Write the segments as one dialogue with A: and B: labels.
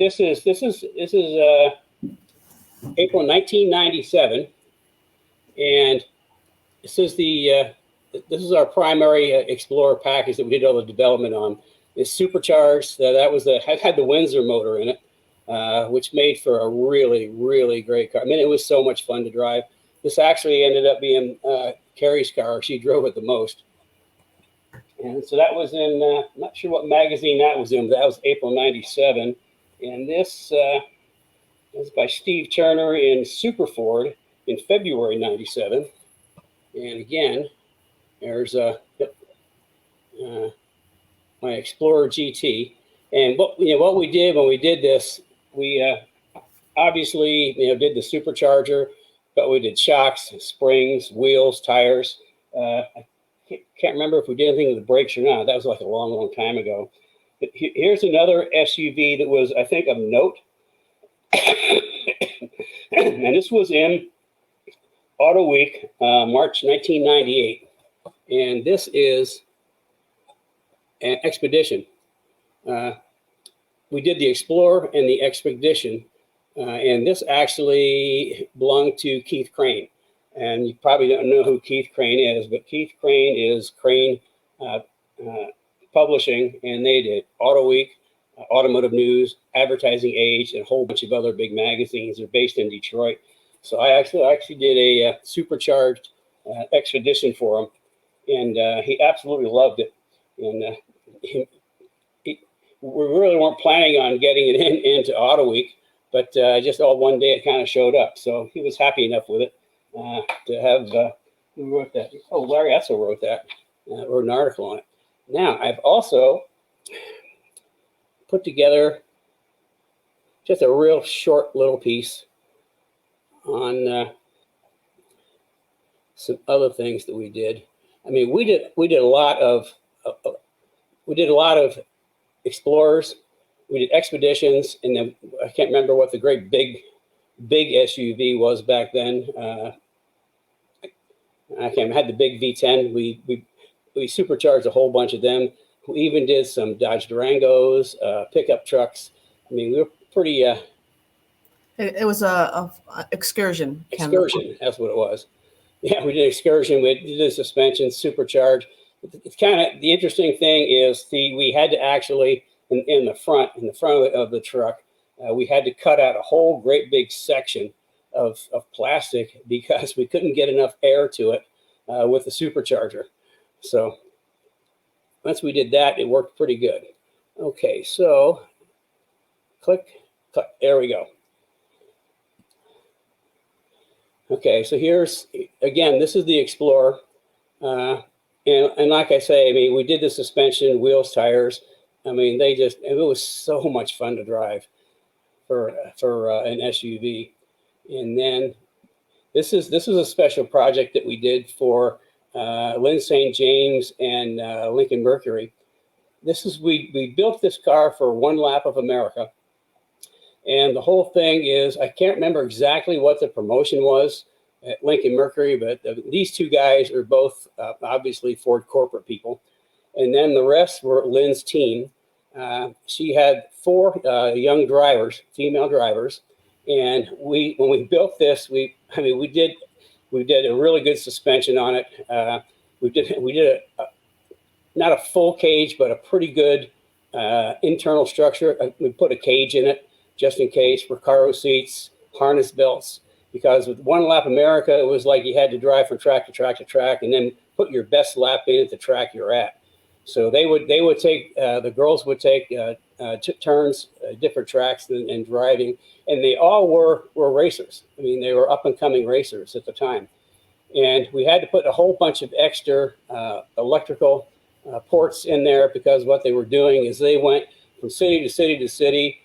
A: this is April 1997, and this is our primary Explorer package that we did all the development on. It's supercharged. That was had the Windstar motor in it, which made for a really great car. I mean, it was so much fun to drive. This actually ended up being Carrie's car. She drove it the most. And so that was in, I'm not sure what magazine that was in, but that was April 97. And this was by Steve Turner in Super Ford in February 97. And again, there's my Explorer GT. And what we did when we did this, we obviously did the supercharger, but we did shocks, springs, wheels, tires. I can't remember if we did anything with the brakes or not. That was like a long time ago. But here's another SUV that was, I think, of note. And this was in Auto Week, March 1998. And this is an Expedition. We did the Explorer and the Expedition. And this actually belonged to Keith Crane. And you probably don't know who Keith Crane is, but Keith Crane is Crane Publishing, and they did Auto Week, Automotive News, Advertising Age, and a whole bunch of other big magazines. They're based in Detroit. So I actually did a supercharged Expedition for him, and he absolutely loved it. And we really weren't planning on getting it into Auto Week, but just all one day it kind of showed up. So he was happy enough with it to have, who wrote that? Oh, Larry Edsel wrote that, wrote an article on it. Now, I've also put together just a real short little piece on some other things that we did. I mean, we did a lot of Explorers, we did Expeditions, and then I can't remember what the great big SUV was back then. I can't remember. Had the big V10. We supercharged a whole bunch of them. We even did some Dodge Durangos, pickup trucks. I mean, we were pretty.
B: It was a excursion.
A: Excursion, that's what it was. Yeah, we did excursion. We did the suspension, supercharged. It's kind of the interesting thing is we had to actually in the front of the truck, we had to cut out a whole great big section of plastic because we couldn't get enough air to it with the supercharger. So once we did that, it worked pretty good. Okay, so click, there we go. Okay, so here's, again, this is the Explorer. And like I say, I mean, we did the suspension, wheels, tires. I mean, it was so much fun to drive for an SUV. And then this is a special project that we did for Lynn St. James and Lincoln Mercury. We built this car for one lap of America. And the whole thing is, I can't remember exactly what the promotion was at Lincoln Mercury, but these two guys are both obviously Ford corporate people. And then the rest were Lynn's team. She had 4 young drivers, female drivers. And when we built this, we did a really good suspension on it. We did not a full cage, but a pretty good internal structure. We put a cage in it just in case, for cargo seats, harness belts, because with one lap America, it was like you had to drive from track to track to track and then put your best lap in at the track you're at. So they would take, the girls would take turns, different tracks and driving, and they all were racers. I mean, they were up and coming racers at the time. And we had to put a whole bunch of extra electrical ports in there because what they were doing is they went from city to city to city.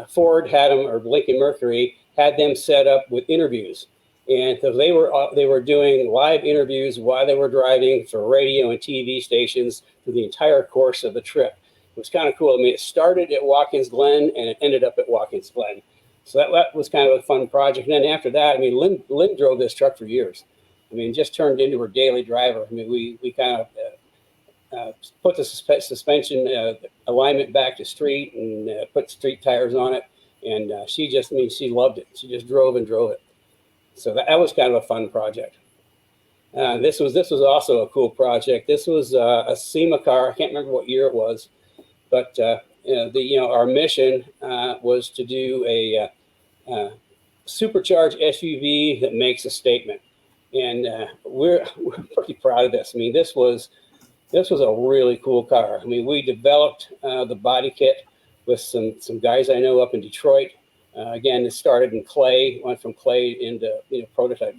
A: Ford had them, or Lincoln Mercury had them set up with interviews, and so they were doing live interviews while they were driving for radio and TV stations for the entire course of the trip. It was kind of cool. I mean, it started at Watkins Glen and it ended up at Watkins Glen, so that was kind of a fun project. And then after that, I mean, Lynn drove this truck for years. I mean, just turned into her daily driver. I mean, we kind of put the suspension, alignment back to street and put street tires on it. And she just, I mean, she loved it. She just drove and drove it. So that was kind of a fun project. This was also a cool project. This was a SEMA car. I can't remember what year it was, but our mission was to do a supercharged SUV that makes a statement, and we're pretty proud of this. I mean, this was a really cool car. I mean, we developed the body kit with some guys I know up in Detroit. Again, it started in clay, went from clay into prototype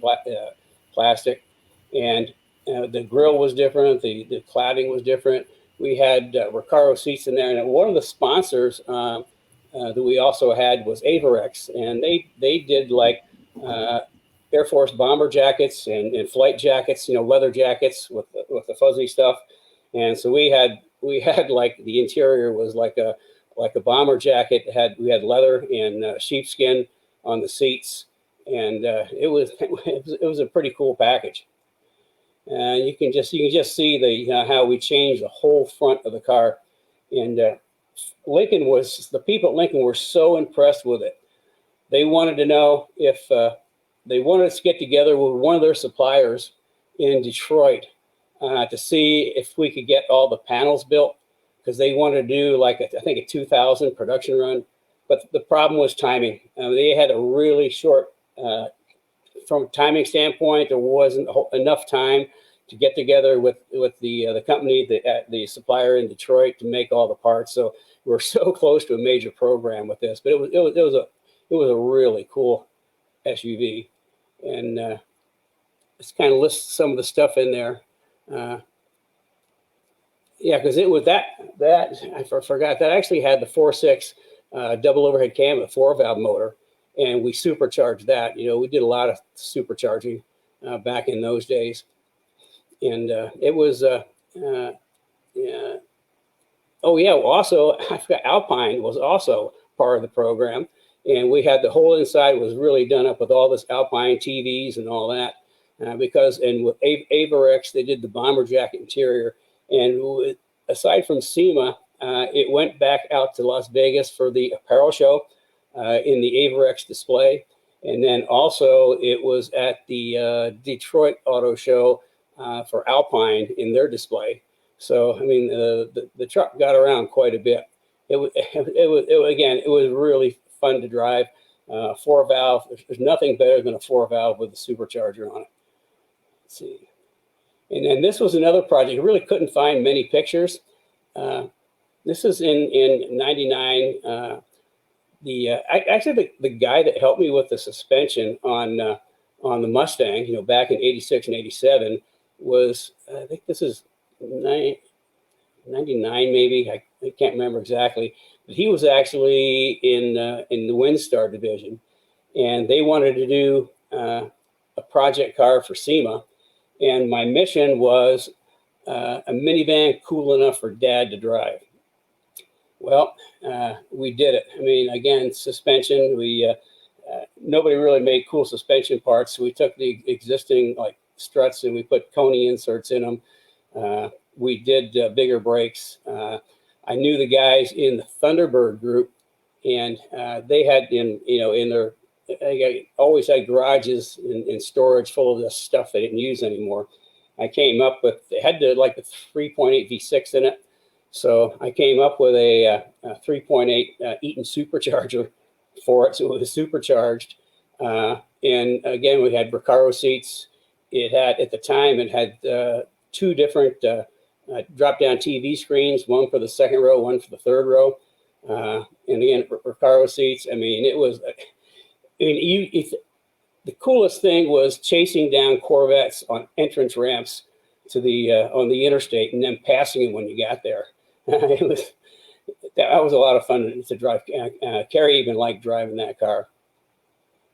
A: plastic, and the grill was different, the cladding was different. We had Recaro seats in there, and one of the sponsors that we also had was Avirex, and they did like Air Force bomber jackets and flight jackets, leather jackets with the fuzzy stuff. And so we had like the interior was like a bomber jacket. We had leather and sheepskin on the seats, and it was a pretty cool package. You can just see the how we changed the whole front of the car, and the people at Lincoln were so impressed with it. They wanted to know if they wanted us to get together with one of their suppliers in Detroit to see if we could get all the panels built, because they wanted to do like I think a 2,000 production run. But the problem was timing. They had a really short, from a timing standpoint, there wasn't enough time to get together with the company, the supplier in Detroit, to make all the parts. So we're so close to a major program with this. But it was a really cool SUV, and it's kind of lists some of the stuff in there. Yeah, because it was that I forgot that actually had the 4.6 double overhead cam with 4-valve motor, and we supercharged that. We did a lot of supercharging back in those days, and it was yeah. Oh yeah, also I forgot Alpine was also part of the program, and we had the whole inside was really done up with all this Alpine TVs and all that. And with Avirex, they did the bomber jacket interior. And aside from SEMA, it went back out to Las Vegas for the apparel show in the Avirex display. And then also it was at the Detroit Auto Show for Alpine in their display. So, I mean, the truck got around quite a bit. It was really fun to drive. 4-valve, there's nothing better than a 4-valve with a supercharger on it. Let's see. And then this was another project. I really couldn't find many pictures. This is in 99. Actually the guy that helped me with the suspension on the Mustang, back in 86 and 87 was, I think this is 99 maybe. I can't remember exactly. But he was actually in the Windstar division, and they wanted to do a project car for SEMA. And my mission was a minivan cool enough for Dad to drive. Well, we did it. I mean, again, suspension. Nobody really made cool suspension parts, so we took the existing like struts and we put Coney inserts in them. We did bigger brakes. I knew the guys in the Thunderbird group, and they had they always had garages and storage full of this stuff they didn't use anymore. I came up with, they had like a 3.8 V6 in it. So I came up with a 3.8 Eaton supercharger for it. So it was supercharged. And again, we had Recaro seats. It had, at the time, it had 2 different drop-down TV screens, one for the second row, one for the third row. And again, Recaro seats. I mean, it was... the coolest thing was chasing down Corvettes on entrance ramps to the on the interstate and then passing them when you got there. That was a lot of fun to drive. Carrie even liked driving that car.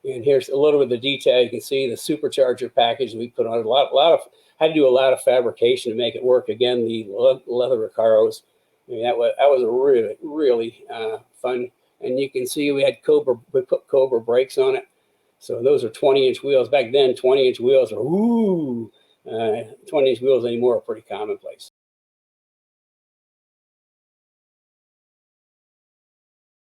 A: And here's a little bit of the detail. You can see the supercharger package we put on. Had to do a lot of fabrication to make it work. Again, the leather Recaros. I mean, that was a really, really fun. And you can see we put Cobra brakes on it. So those are 20-inch wheels. Back then, 20-inch wheels are, 20-inch wheels anymore are pretty commonplace.